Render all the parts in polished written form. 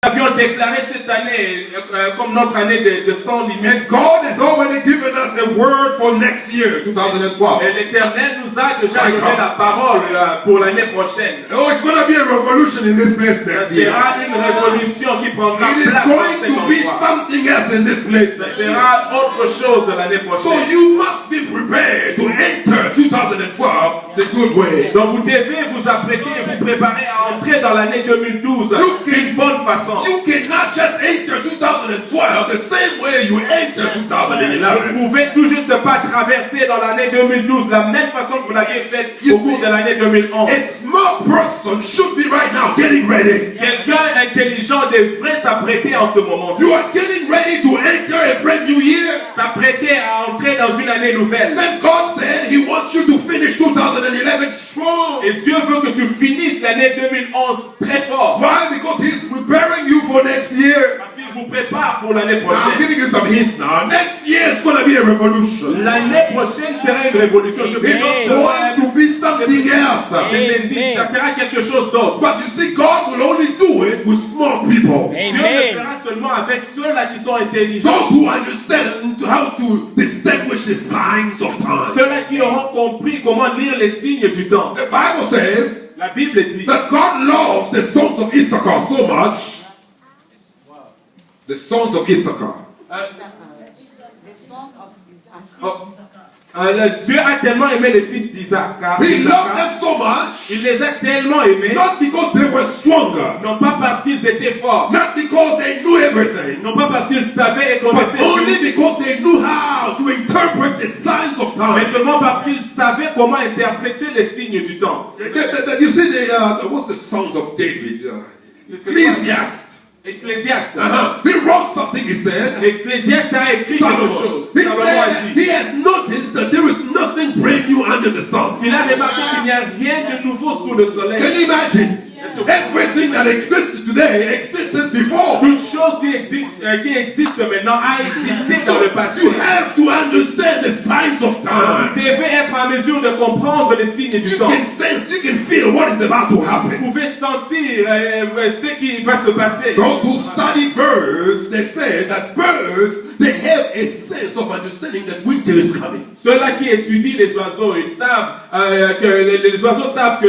avions déclaré cette année comme notre année de sans limite. And God has already given us a word for next year, 2012. Et l'Éternel nous a déjà donné la parole pour l'année prochaine. Oh, it's going to be a revolution in this place Ça next year. sera une révolution qui prendra It is place going dans cet to be endroit. something else in this place Ça next year. sera autre chose l'année So prochaine. you must be prepared to enter 2012 the good way. Donc vous devez vous apprêter et vous préparer à entrer dans l'année 2012 d'une bonne façon. You cannot just enter 2012 the same way you enter 2011. Vous pouvez tout juste pas traverser dans l'année 2012 la même façon que vous l'aviez fait au cours de l'année 2011. A smart person should be right now getting ready. Quelqu'un intelligent devrait s'apprêter en ce moment-ci. You are getting ready to enter a brand new year. S'apprêter à entrer dans une année nouvelle. Then God said He wants you to finish 2011 strong. Et Dieu veut que tu finisses l'année 2011 très fort. Why? Because He's preparing you for next year. Parce qu'il vous prépare pour l'année Now, I'm prochaine. giving you some hints now. Next year it's going to be a revolution. L'année prochaine sera une révolution. Je vous It's donne going to be something else. des indices. Ça sera quelque chose d'autre. But you see, God will only do it with smart people. Dieu le fera seulement avec ceux-là qui sont intelligents. Those who understand how to distinguish the signs of time. Ceux-là qui auront compris comment lire les signes du temps. The Bible says La Bible dit that God loves the sons of Issachar so much. The sons of Issachar. The son of Isaac. Dieu a tellement aimé les fils d'Isaac. He loved them so much, Il les a tellement aimés, not because they were stronger, non pas parce qu'ils étaient forts, not because they knew everything, non pas parce qu'ils savaient et but connaissaient only tout, because they knew how to interpret the signs of mais time. seulement parce qu'ils savaient comment interpréter les signes du temps. You see, what's the sons of David? Ecclesiastes. Ecclésiaste. He wrote something, he said. Ecclésiaste a écrit quelque Solomon. chose. He Salomon a said dit he has noticed that there is nothing brand new under the sun. qu'il a remarqué qu'il n'y a rien de nouveau sous le soleil. Can you imagine? Everything that exists today existed before. Toute chose qui existe maintenant a existé dans le passé. You have to understand the signs of Vous time. devez être en mesure de comprendre les signes du You temps. can sense, you can feel what is about to Vous happen. pouvez sentir ce qui va se passer. Those who study birds, they say that birds, they have a sense of understanding that winter is coming. Ceux-là qui étudient les oiseaux, ils savent que les oiseaux savent que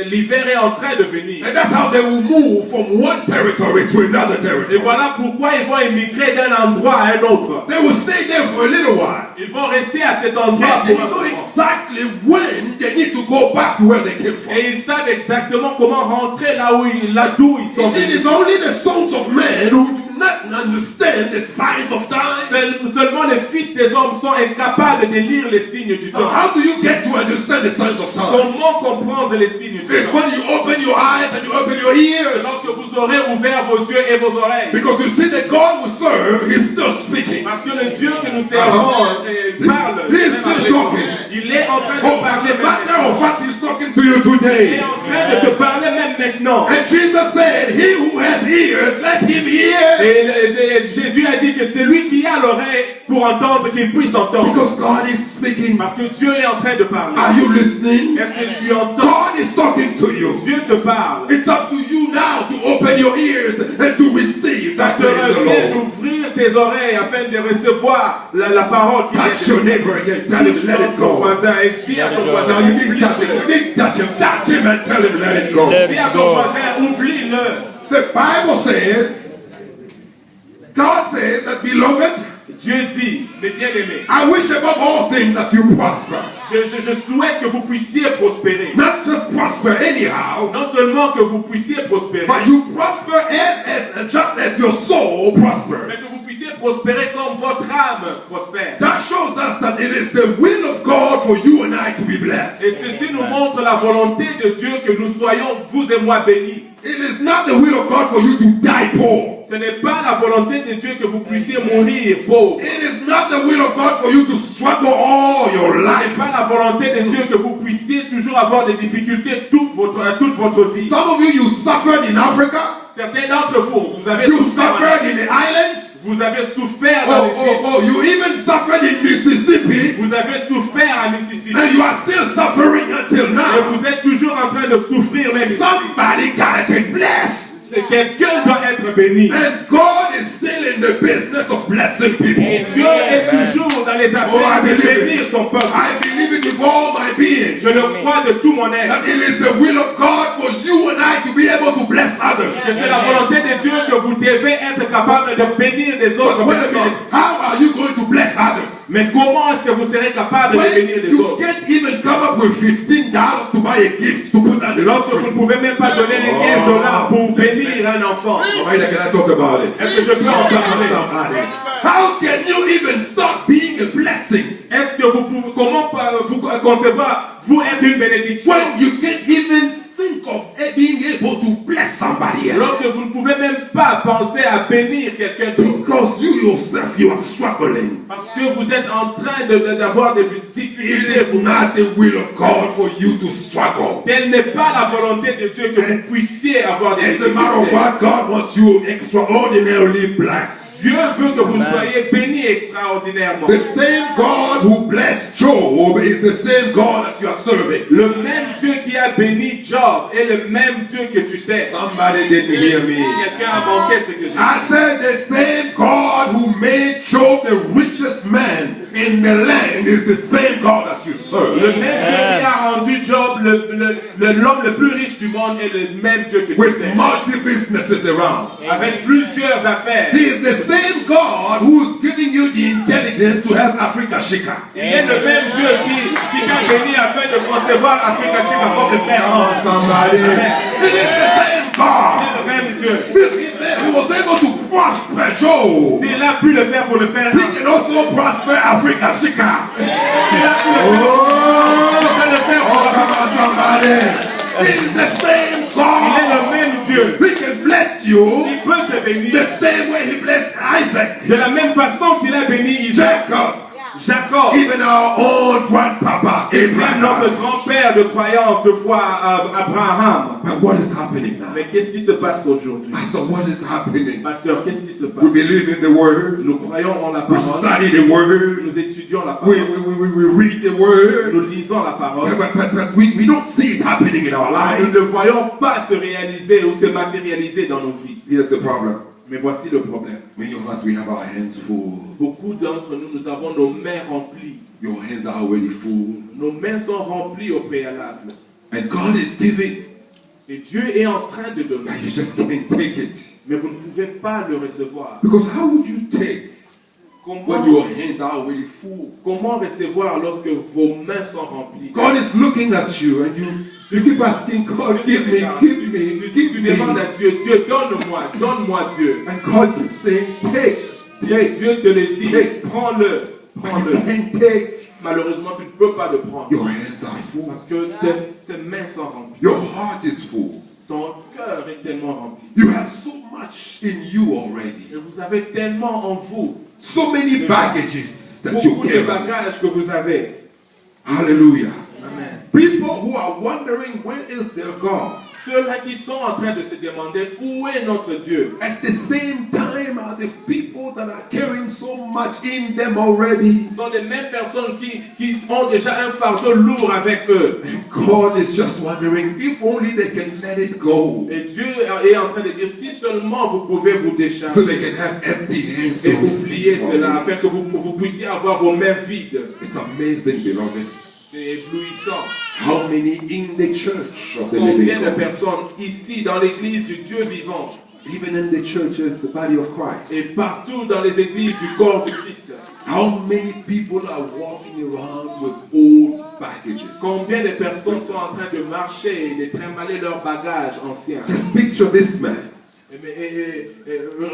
l'hiver est en train de venir. And that's how they will move from one territory to another Et territory. voilà pourquoi ils vont émigrer d'un endroit à un autre. They will stay there for a little while. Ils vont rester à cet endroit And they pour un know moment. exactly when they need to go back to where they came from. Et ils savent exactement comment rentrer là d'où ils sont It venus. is only the sons of men who do not understand the signs of time. Seulement les fils des hommes sont incapables de lire les signes du Now, temps. how do you get to understand the signs of time? Comment comprendre les signes du It's temps? when you open your eyes and you open your ears. Lorsque vous aurez ouvert vos yeux et vos oreilles. Because you see that God will serve, He's still speaking. Parce que le Dieu que nous servons parle. He is still talking. Il est en train de Oh, as parler a matter maintenant. of fact, He's talking to you Il today. est en train de te parler même maintenant. And Jesus said, He who has ears, let him hear. Et Jésus a dit que c'est lui qui a l'oreille pour entendre, qu'il puisse entendre. Because God is speaking. Parce que Dieu est en train de parler. Are you listening? Est-ce que tu entends? God is talking to you. Dieu te parle. It's up to you now to open your ears and to receive. Ça That te says the revient Lord. d'ouvrir tes oreilles afin de recevoir la parole qui Touch your neighbor again. Tell him, let it ton go. voisin et dis à ton voisin, Now you need to touch him. You need to touch him. Touch him and tell him, let it go. dis à ton voisin, oublie-le. The Bible says, God says that, beloved, Dieu dit, mes bien-aimés, I wish above all things that you prosper. je souhaite que vous puissiez prospérer. Not just prosper anyhow, Non seulement que vous puissiez prospérer, but you prosper just as your soul mais prospers. que vous puissiez prospérer comme votre âme prospère. That shows us that it is the will of God for you and I to be blessed. Et ceci nous montre la volonté de Dieu que nous soyons, vous et moi, bénis. It is not the will of God for you to die poor. Ce n'est pas la volonté de Dieu que vous puissiez mourir pauvre. It is not the will of God for you to struggle all your Ce n'est life. pas la volonté de Dieu que vous puissiez toujours avoir des difficultés toute votre vie. Some of you suffered in Africa. Certains d'entre vous, vous avez You souffert, suffered in the islands. vous avez souffert dans les îles. You even suffered in Mississippi. Vous avez souffert à Mississippi. And you are still suffering until Et now. vous êtes toujours en train de souffrir même ici. Somebody gotta get blessed. quelqu'un doit être béni. And God is still in the business of blessing people. Et Dieu est toujours dans les affaires de bénir son peuple. I believe it with all my being. Je le crois de tout mon être. That it is the will of God for you and I to be able to bless others. Que c'est la volonté de Dieu que vous devez être capable de bénir les autres But wait a personnes. minute, how are you going to bless others? Mais comment est-ce que vous serez capable de When bénir les you autres? can't even come up with $15 to buy a gift to put on the Lorsque vous ne pouvez même pas donner les $15 pour bénir un enfant. Why can I talk about it? Est-ce que je peux en parler? How can you even start being a blessing Est-ce que vous pouvez, comment vous concevoir, vous être une bénédiction? when you can't even think of being able to bless somebody else? Lorsque vous ne pouvez même pas penser à bénir quelqu'un d'autre. Because you yourself, you are struggling. Parce que vous êtes en train d'avoir des It difficultés. is not the will of God for you to struggle. Telle n'est pas la volonté de Dieu que vous puissiez avoir des As a matter of difficultés. fact, God wants you extraordinarily blessed. Dieu veut que vous soyez bénis extraordinairement. The same God who blessed Job is the same God that you are serving. Le même Dieu qui a béni Job est le même Dieu que tu sais. Somebody didn't hear me. Quelqu'un a manqué ce que j'ai dit. I said the same God who made Job the richest man in the land is the same God that you Le serve. même Dieu qui a rendu Job l'homme le plus riche du monde est le même Dieu que tu With sais. multi-businesses around. Avec plusieurs affaires. He is the same God who's giving you the intelligence to have Africa Shika. Il est le même Dieu qui t'a béni afin de concevoir Africa Chica comme le Père. Oh, somebody. It is the same C'est God. le même Dieu. He said he was able to prosper Job. S'il a pu le faire pour le faire, He can also prosper Africa Shika. s'il a pu le faire Oh, pour le come on, somebody. He's the same Il est le God. même Dieu. He can bless you Il peut te bénir the same way he blessed Isaac, de la même façon qu'il a béni Isaac, Jacob, Jacob, even our own grandpapa et même notre Abraham. grand-père de croyance de foi Abraham. But what is happening now? Mais qu'est-ce qui se passe aujourd'hui? Pastor, what is happening? Pasteur, qu'est-ce qui se passe? We believe in the word. Nous croyons en la We parole, study the word. nous étudions la We, parole, we read the word. nous lisons la parole. But we don't see it happening in our Nous lives. ne voyons pas se réaliser ou se matérialiser dans nos vies. Here's the problem. Mais voici le problème. Many of us, we have our hands full. Beaucoup d'entre nous, nous avons nos mains remplies. Your hands are already full. Nos mains sont remplies au préalable. And God is giving, Et Dieu est en train de donner. and you just can't take it. Mais vous ne pouvez pas le recevoir. Because how would you take when Comment, your hands are already full? comment recevoir lorsque vos mains sont remplies? God is looking at you and you keep asking God, give me, give me, Tu give demandes me. à Dieu, Dieu, donne-moi, donne-moi Dieu. And God keeps saying, take, take. Dieu te le dit, prends-le, You prends-le. can't take. Malheureusement, tu ne peux pas le prendre. Your hands are full. Parce que tes mains sont remplies. Your heart is full. Ton cœur est tellement rempli. You have so much in you already. Et vous avez tellement en vous. So many baggages that you Beaucoup de carry. bagages que vous avez. Hallelujah. Amen. People who are wondering where is their God. Ceux-là qui sont en train de se demander où est notre Dieu. At the same time are the people that are carrying so much in them already. Ce sont les mêmes personnes qui ont déjà un fardeau lourd avec eux. God is just wondering if only they can let it go. Et Dieu est en train de dire si seulement vous pouvez vous So décharger they can have empty hands et to oublier receive from cela me. afin que vous puissiez avoir vos mains vides. It's amazing, beloved. C'est éblouissant. How many in the church of the living Combien de God? personnes ici dans l'église du Dieu vivant Even in the churches, the body of Christ. et partout dans les églises du corps du Christ. How many people are walking around with old baggages? Combien de personnes sont en train de marcher et de trimballer leurs bagages anciens. Just picture this man.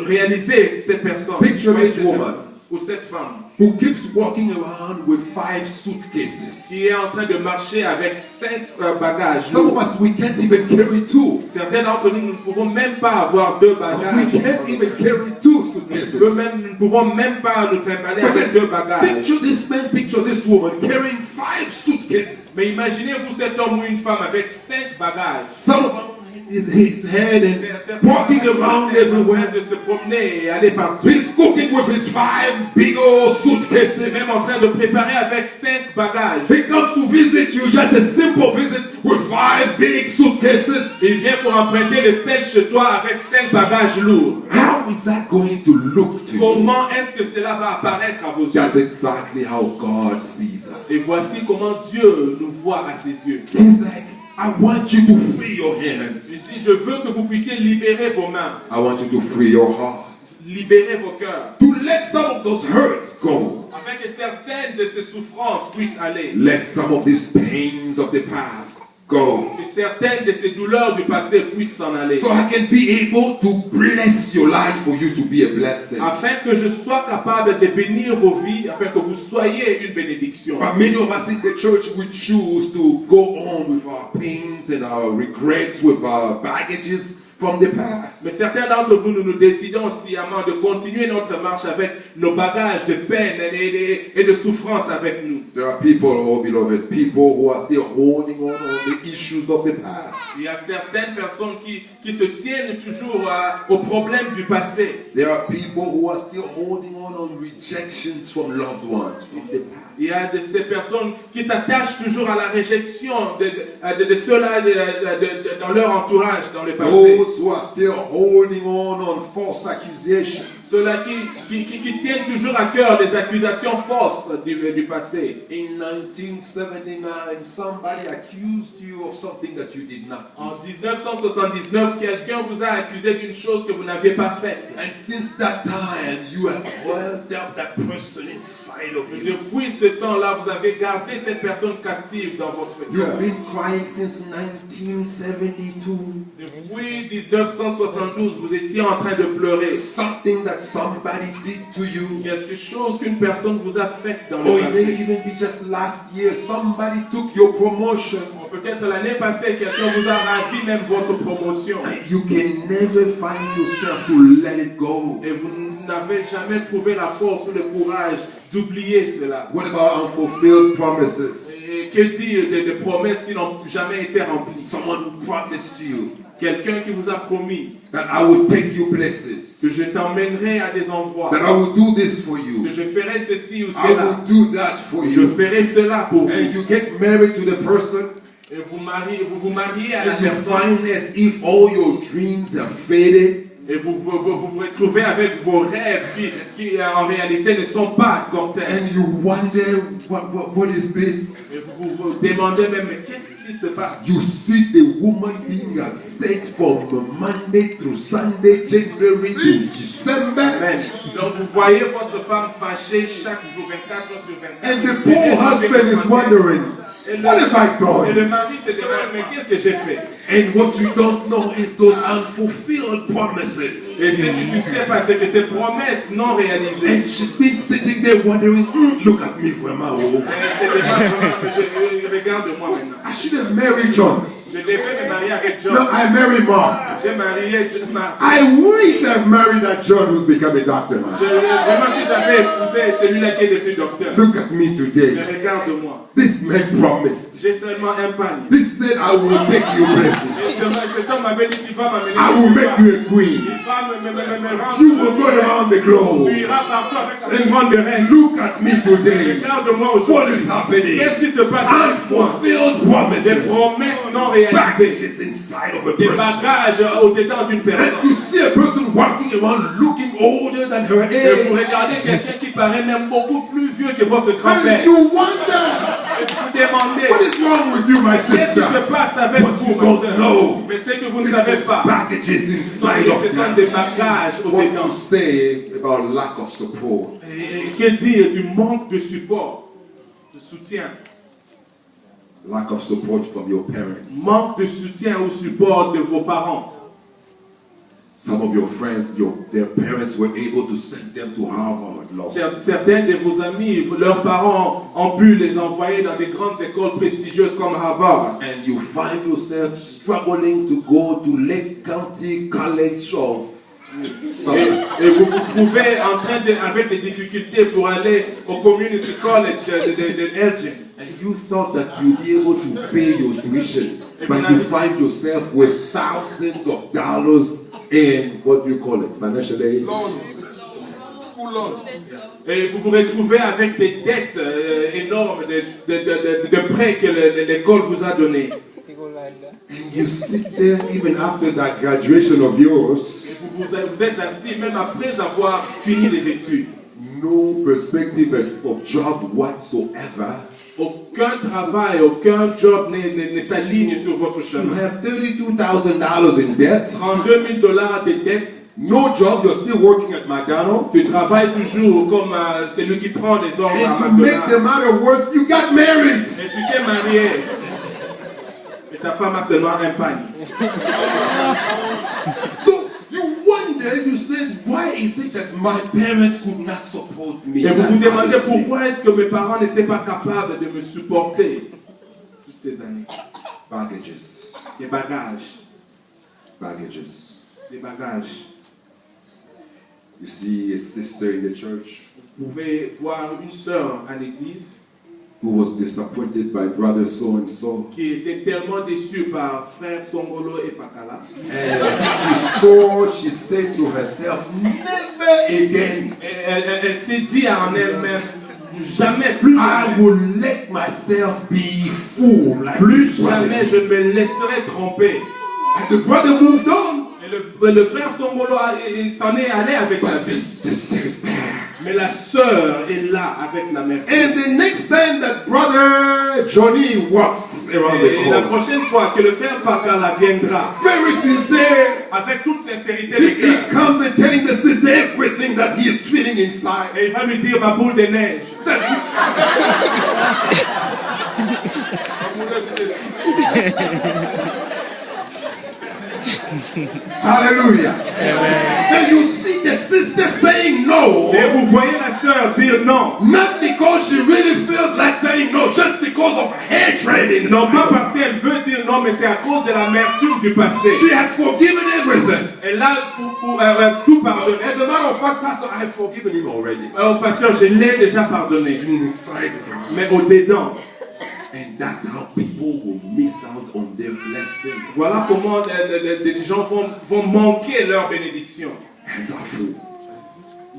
Réalisez ces personnes. Picture this woman. Ou cette femme Who keeps walking around with 5 suitcases. qui est en train de marcher avec 5 bagages. Some of us, we can't even carry 2. Certains d'entre nous, nous ne pouvons même pas avoir 2 We bagages. can't even carry 2 suitcases. Nous ne pouvons même pas nous trimballer But avec just 2 bagages. picture this man, picture this woman carrying 5 suitcases. Mais imaginez-vous cet homme ou une femme avec 5 bagages. Some of them his head and Certains walking sont around en train everywhere. de se promener et aller partout. He's cooking with his 5 big old Il est suitcases. même en train de préparer avec 5 bagages. He comes to visit you, just a simple visit with 5 big suitcases. Il vient pour emprunter le sel chez toi avec 5 bagages lourds. How is that going to look to you? Comment est-ce que cela va apparaître à vos yeux? That's exactly how God sees us. Et voici comment Dieu nous voit à ses yeux. He's like, I want you to free your hands. Il dit, je veux que vous puissiez libérer vos mains, I want you to free your heart. libérer vos cœurs, To let some of those hurts go. afin que certaines de ces souffrances puissent aller, Let some of these pains of the past go. que certaines de ces douleurs du passé puissent s'en aller, So I can be able to bless your life for you to be a blessing. afin que je sois capable de bénir vos vies, afin que vous soyez une bénédiction. But many of us in the church, we choose to go on with our pains and our regrets, with our baggages from the past. Mais certains d'entre vous, nous décidons sciemment de continuer notre marche avec nos bagages de peine et de souffrance avec nous. There are people, oh beloved, people who are still holding on the issues of the past. Il y a certaines personnes qui se tiennent toujours aux problèmes du passé. There are people who are still holding on rejections from loved ones from the past. Il y a de ces personnes qui s'attachent toujours à la réjection de ceux-là dans leur entourage, dans le passé. Those who are still holding on false accusations. Ceux-là qui tiennent toujours à cœur les accusations fausses du passé. In 1979, somebody accused you of something that you did not do. En 1979, quelqu'un vous a accusé d'une chose que vous n'aviez pas faite. And since that time, you have held up that person inside of you. Depuis ce temps-là, vous avez gardé cette personne captive dans votre You've cœur. been crying since 1972. Depuis 1972, vous étiez en train de pleurer. Something that somebody did to you. Quelque chose qu'une personne vous a fait dans Or le it may passé. even be just last year, somebody took your promotion. Peut-être l'année passée, quelqu'un vous a ravi même votre promotion. And you can never find yourself to let it go. Et vous n'avez jamais trouvé la force ou le courage d'oublier cela. What about unfulfilled promises? Et que dire des promesses qui n'ont jamais été remplies? Someone who promised you Quelqu'un qui vous a promis that I will take you places, que je t'emmènerai à des endroits, that I will do this for que you, je ferai ceci ou I cela, will do that for je you. ferai cela pour vous. And you get married to the person, Et vous mariez à la and you personne find as if all your dreams have faded. et vous vous retrouvez avec vos rêves qui en réalité ne sont pas comme tels. And you wonder, what is this? Et vous vous demandez même, mais qu'est-ce qui se passe? You see the woman being upset from Monday through Sunday, January to December. Amen. Donc vous voyez votre femme fâchée chaque jour, 24 heures sur 24. And the poor husband is wondering, what have I Et done? le mari se demande, mais qu'est-ce que j'ai fait? And what you don't know is those unfulfilled promises. Et ce que tu ne sais pas, c'est que ces promesses non réalisées. And she's been sitting there wondering, look at me, vraiment. Et c'est des gens qui regarde-moi maintenant. I should have married John. Je devais me marier avec John. No, I married Mark. J'ai marié Marc. I wish I've married that John who's become a doctor. Vraiment, si j'avais épousé celui-là qui est devenu docteur. Look at me Mais today. regarde-moi. This man promised. J'ai seulement un panier. This said, I will take you places. Cet homme m'avait dit qu'il va m'amener. I will make you a queen. Il va me rendre. You will go around the Tu globe. iras partout avec la grande And reine. look at me today. Regarde-moi What aujourd'hui. is happening? Qu'est-ce qui se passe avec toi? Unfulfilled Des promises. promesses non réalisées. Baggages inside of a Des person. bagages au-dedans d'une And personne. you see a person walking around looking older than her Et vous age. regardez quelqu'un qui paraît même beaucoup plus vieux que votre And grand-père. you wonder, Et vous vous demandez, what is wrong with you, my qu'est-ce qui se sister? passe avec What vous, you ma don't sœur? know. Mais c'est que vous ne It's savez these pas. baggages inside of Ce sont des them. bagages What au-dedans. to say about lack of support? Et que dire du manque de support, de soutien? Lack of support from your parents. Manque de soutien ou support de vos parents. Some of your friends, their parents were able to send them to Harvard Law School. Certains de vos amis, leurs parents ont pu les envoyer dans des grandes écoles prestigieuses comme Harvard. And you find yourself struggling to go to Lake County College of Et Et vous vous trouvez en train avec des difficultés pour aller au community college de Elgin. And you thought that you'd be able to pay your tuition, but you find yourself with thousands of dollars in, what do you call it, financial aid? Loan. School loan. Et vous vous retrouvez avec des dettes énormes, de prêts que l'école vous a donnés. And you sit there even after that graduation of yours, Et vous êtes assis même après avoir fini les études. no perspective of job whatsoever. Aucun travail, aucun job ne s'aligne sur votre You chemin. have $32,000 in debt. 32 000 $ de dettes. No job, you're still working at McDonald's. Tu travailles toujours comme celui qui prend des ordres à And to make the McDonald's. matter worse, you got married. Et tu t'es marié. Et ta femme a seulement un panier. So you wonder, you said, why is it that my parents could not support me? Et vous vous demandez Honestly. pourquoi est-ce que mes parents n'étaient pas capables de me supporter toutes ces années. Baggages. Des bagages. Baggages. Des bagages. You see a sister in the church Vous pouvez voir une sœur à l'église who was disappointed by brother so and so. qui était tellement déçue par frère Songolo et Pakala. And before she said to herself, never again, Et elle s'est dit en elle-même, jamais, plus I jamais, will let myself be fooled like plus this brother jamais did. je ne me laisserai tromper. And the brother moved on. Et le frère Songolo s'en est allé avec sa But the vie. sister is there. Mais la sœur est là avec la mère. And the next time that brother Johnny walks around the Et la corner, prochaine fois que le frère Pakala viendra, very sincere, avec toute sincérité de he cœur, comes and telling the sister everything that he is feeling inside. et il va lui dire ma boule de neige. Hallelujah. Then you see the sister saying no, Et vous voyez la sœur dire non. not because she really feels like saying no, just because of hatred in Non pas her. parce qu'elle veut dire non, mais c'est à cause de l'amertume du passé. She has forgiven everything. Elle a tout pardonné. As a matter of fact, Pastor, I have forgiven him already. Oh, pasteur, je l'ai déjà pardonné. Inside of her. Mais au-dedans, And that's how people will miss out on their blessing. voilà comment les gens vont manquer leur bénédiction. Hands are full.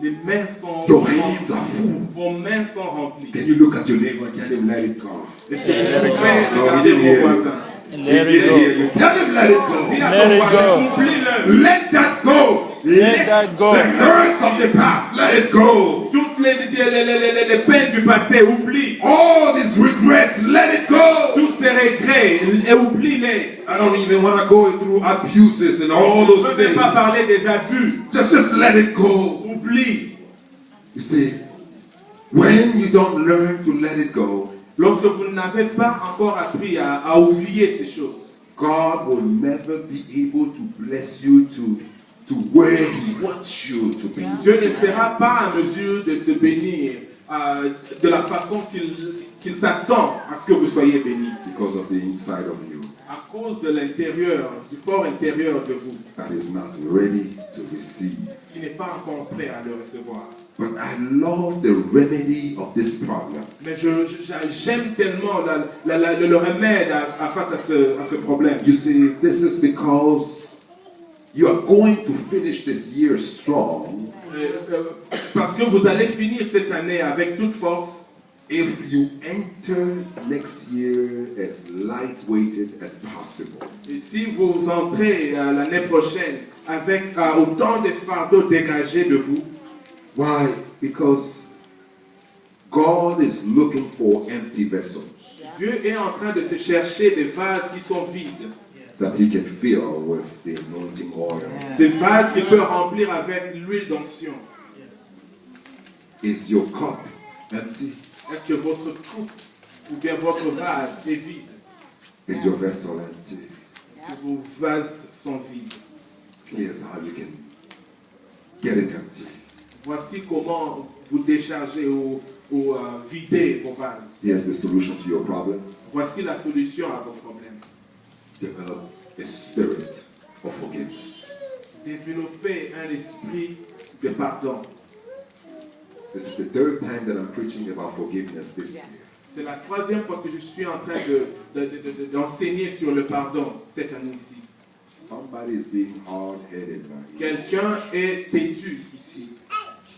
Les mains sont Your hands are full. vos mains sont remplies. Can you look at your neighbor and tell him, let it go? Est-ce que vous pouvez No, regarder he didn't hear vos you. voisins? He didn't hear you. Tell him, let it Dis go. à Let ton it voisin, go. oublie-le. Let that go. Let that go. The hurts of the past, let it go. Toutes les peines du passé, oublie. All these regrets, let it go. Tous ces regrets, et oublie-les. I don't even want to go through abuses and all Je ne those veux things. pas parler des abus. Just let it go. Oublie. You see, when you don't learn to let it go, Lorsque vous n'avez pas encore appris à oublier ces choses, God will never be able to bless you to where He wants you to be. Dieu ne sera pas en mesure de te bénir de la façon qu'il s'attend à ce que vous soyez béni. Because of the inside of you À cause de l'intérieur, du fort intérieur de vous, that is not ready to receive. qui n'est pas encore prêt à le recevoir. But I love the remedy of this problem. Mais j'aime tellement le remède face à ce problème. You see, this is because you are going to finish this year strong Parce que vous allez finir cette année avec toute force. if you enter next year as light-weighted as possible. Et si vous entrez l'année prochaine avec autant de fardeaux dégagés de vous, Why? Because God is looking for empty vessels Dieu est en train de se chercher des vases qui sont vides, that He can fill with the anointing oil. des vases qu'il peut remplir avec l'huile d'onction. Is your cup empty? Est-ce que votre coupe ou bien votre vase est vide? Is your vessel empty? Est-ce que vos vases sont vides? Here's how you can get it empty. Voici comment vous déchargez ou videz vos vases. Here's the solution to your problem. Voici la solution à vos problèmes. Develop a spirit of forgiveness. Développez un esprit de pardon. This is the third time that I'm preaching about forgiveness this year. C'est la troisième fois que je suis en train d'enseigner sur le pardon cette année-ci. Somebody is being hard-headed right here. Quelqu'un est têtu ici.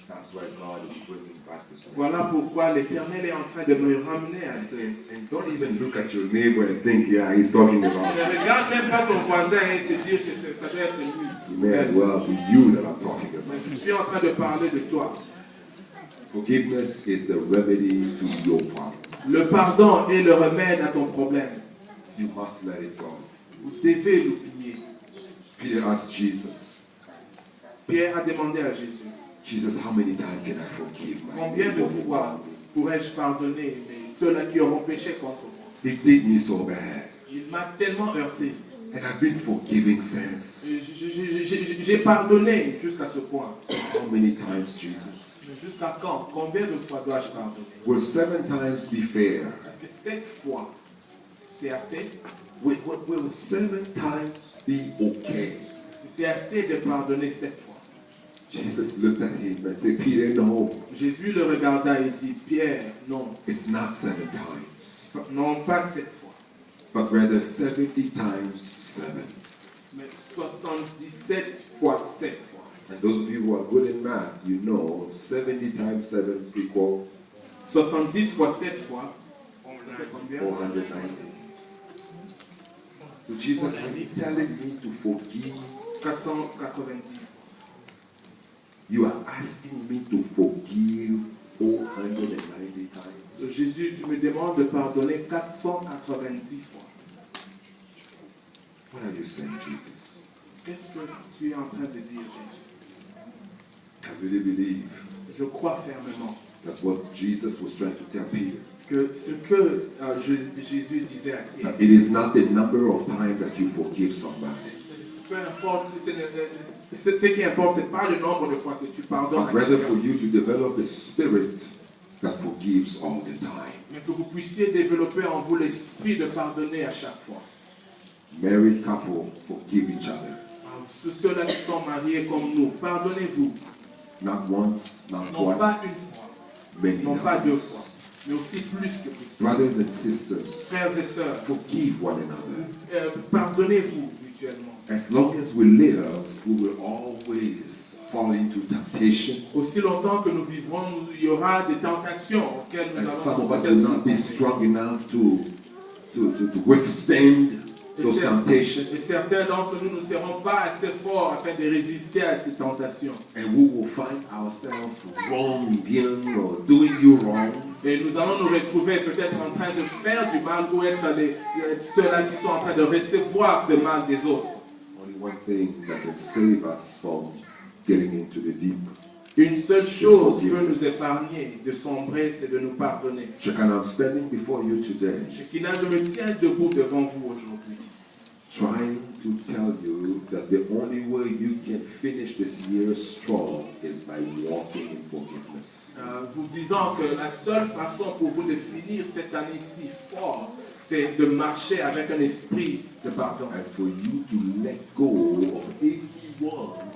That's why God is bringing back this message. Voilà pourquoi l'Éternel est en train de me ramener à ce... And don't even look at your neighbor and think, yeah, he's talking about Ne you. regarde même pas ton voisin et te dire que ça doit être lui. It may as well be you that I'm talking Mais about. je suis en train de parler de toi. Forgiveness is the remedy to your problem. Le pardon est le remède à ton problème. You must let it go. Vous devez l'oublier. Peter asked Jesus, Pierre a demandé à Jésus, Jesus, how many times can I forgive my combien de neighbor? fois pourrais-je pardonner ceux-là qui auront péché contre moi? He did me so bad. Il m'a tellement heurté. And I've been forgiving since. J'ai pardonné jusqu'à ce point. How many times, Jesus? Mais jusqu'à quand? Combien de fois dois-je pardonner? Will 7 times be fair? Est-ce que 7 fois, c'est assez? Will 7 times be okay? Est-ce que c'est assez de pardonner 7 fois? Jesus looked at him and said, Peter, no, Jésus le regarda et dit, Pierre, non. it's not 7 times, Non, pas 7 fois, but rather 70 times 7. mais 77 fois 7 fois. And those of you who are good in math, you know 70 times 7 is equal 70 fois 7 fois, ça fait combien? 490. So Jesus, are you telling me to forgive? 490. You are asking me to forgive 490 times. So, Jésus, tu me demandes de pardonner 490 fois. What are you saying, Jesus? Qu'est-ce que tu es en train de dire, Jésus? I really believe Je crois fermement that's what Jesus was trying to tell Peter. que ce que Jésus disait à Pierre, That it is not the number of times that you forgive somebody, peu importe, ce qui importe, ce n'est pas le nombre de fois que tu pardonnes à but rather quelqu'un, for you to develop a spirit that forgives all the time. mais que vous puissiez développer en vous l'esprit de pardonner à chaque fois. Married couple forgive each other. Ceux-là qui sont mariés comme nous, pardonnez-vous. Not once, not Non pas twice, une fois, many non pas 2 fois, times. mais aussi plus que plus. Brothers and sisters, Frères et sœurs, forgive one another. pardonnez-vous mutuellement. As long as we live, we will always fall into temptation. Aussi longtemps que nous vivrons, il y aura des tentations auxquelles nous And some allons of us will not be strong enough to withstand those temptations. Et certains d'entre nous ne seront pas assez forts afin de résister à ces tentations. And we will find ourselves wronging or doing you wrong. Et nous allons nous retrouver peut-être en train de faire du mal ou être ceux-là qui sont en train de recevoir ce mal des autres. Only one thing that can save us from getting into the deep. Une seule chose peut nous épargner de sombrer, c'est de nous pardonner. Shekinah, I'm standing before you today, Shekinah, je me tiens debout devant vous aujourd'hui, trying to tell you that the only way you can finish this year strong is by walking in forgiveness. vous disant que la seule façon pour vous de finir cette année-ci fort, c'est de marcher avec un esprit de pardon. And for you to let go of anyone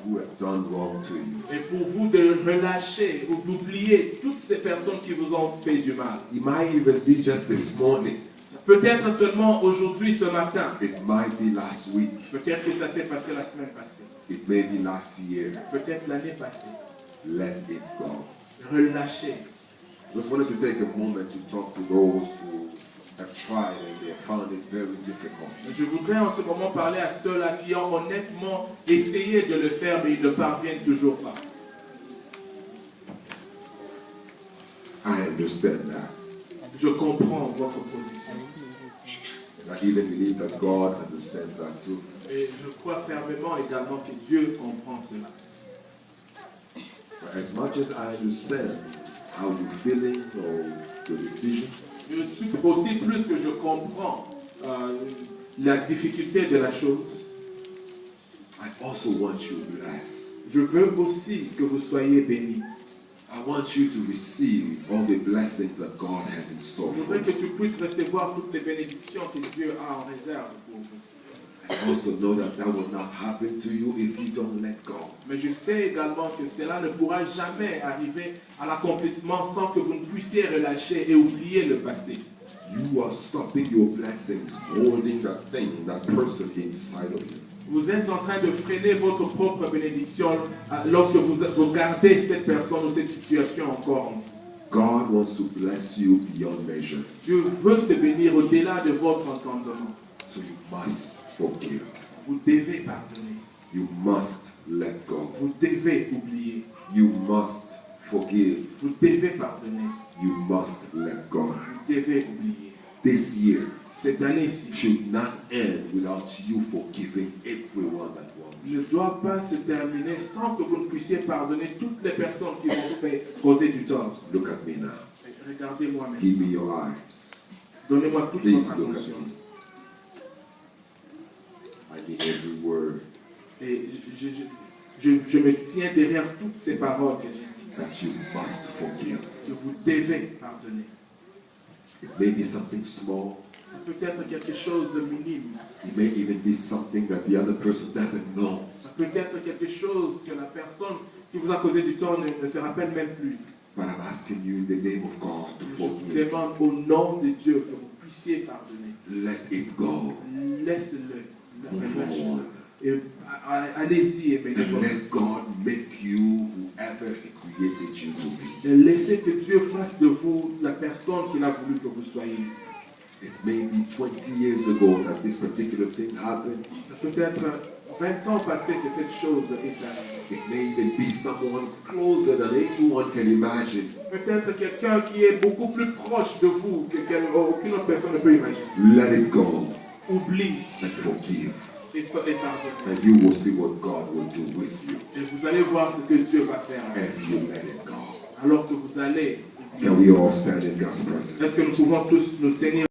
who have done wrong to you. Et pour vous de relâcher ou d'oublier toutes ces personnes qui vous ont fait du mal. It might even be just this morning. Peut-être seulement aujourd'hui, ce matin. It might be last week. Peut-être que ça s'est passé la semaine passée. It may be last year. Peut-être l'année passée. Let it go. Relâcher. I just wanted to take a moment to talk to those who have tried and they have found it very difficult. Je voudrais en ce moment parler à ceux-là qui ont honnêtement essayé de le faire, mais ils ne parviennent toujours pas. I understand that. Je comprends votre position. And I even believe that God understands that too. Et je crois fermement également que Dieu comprend cela. But as much as I understand how you're feeling or your decision, Je suis aussi plus que je comprends la difficulté de la chose. I also want you blessed. Je veux aussi que vous soyez bénis. I want you to receive all the blessings that God has in store Je for voudrais you. que tu puisses recevoir toutes les bénédictions que Dieu a en réserve pour vous. I also know that that will not happen to you if you don't let go. Mais je sais également que cela ne pourra jamais arriver à l'accomplissement sans que vous ne puissiez relâcher et oublier le passé. You are stopping your blessings, holding that thing, that person inside of you. Vous êtes en train de freiner votre propre bénédiction lorsque vous gardez cette personne ou cette situation encore en vous. God wants to bless you beyond measure. Dieu veut te bénir au-delà de votre entendement. So you must forgive. Vous devez pardonner. You must let go. Vous devez oublier. You must forgive. Vous devez pardonner. You must let go. Vous devez oublier. This year Cette année-ci should not end without you forgiving everyone that wronged you. ne doit pas se terminer sans que vous ne puissiez pardonner toutes les personnes qui vont vous faire causer du tort. Look at me now. Regardez-moi maintenant. Give me your eyes. Donnez-moi toute Please votre look at attention. me. I mean every word Et je me tiens derrière toutes ces paroles que j'ai dites. that you must forgive. Que vous devez pardonner. It may be something small. Ça peut être quelque chose de minime. It may even be something that the other person doesn't know. Ça peut être quelque chose que la personne qui vous a causé du tort ne se rappelle même plus. But I'm asking you in the name of God to Je vous forgive. demande au nom de Dieu que vous puissiez pardonner. Let it go. Laisse-le. Move forward. Et allez-y et And bénéficiez. let God make you whoever He created you to be. Et laissez que Dieu fasse de vous la personne qu'il a voulu que vous soyez. It may be 20 years ago that this particular thing happened. Ça peut être 20 ans passés que cette chose est arrivée. It may even be someone closer than anyone can imagine. Peut-être quelqu'un qui est beaucoup plus proche de vous qu'aucune autre personne ne peut imaginer. Let it go Oublie and forgive. et pardonne. And you will see what God will do with you Et vous allez voir ce que Dieu va faire as you let it go. alors que vous allez. Can we all stand in God's Est-ce presence? que nous pouvons tous nous tenir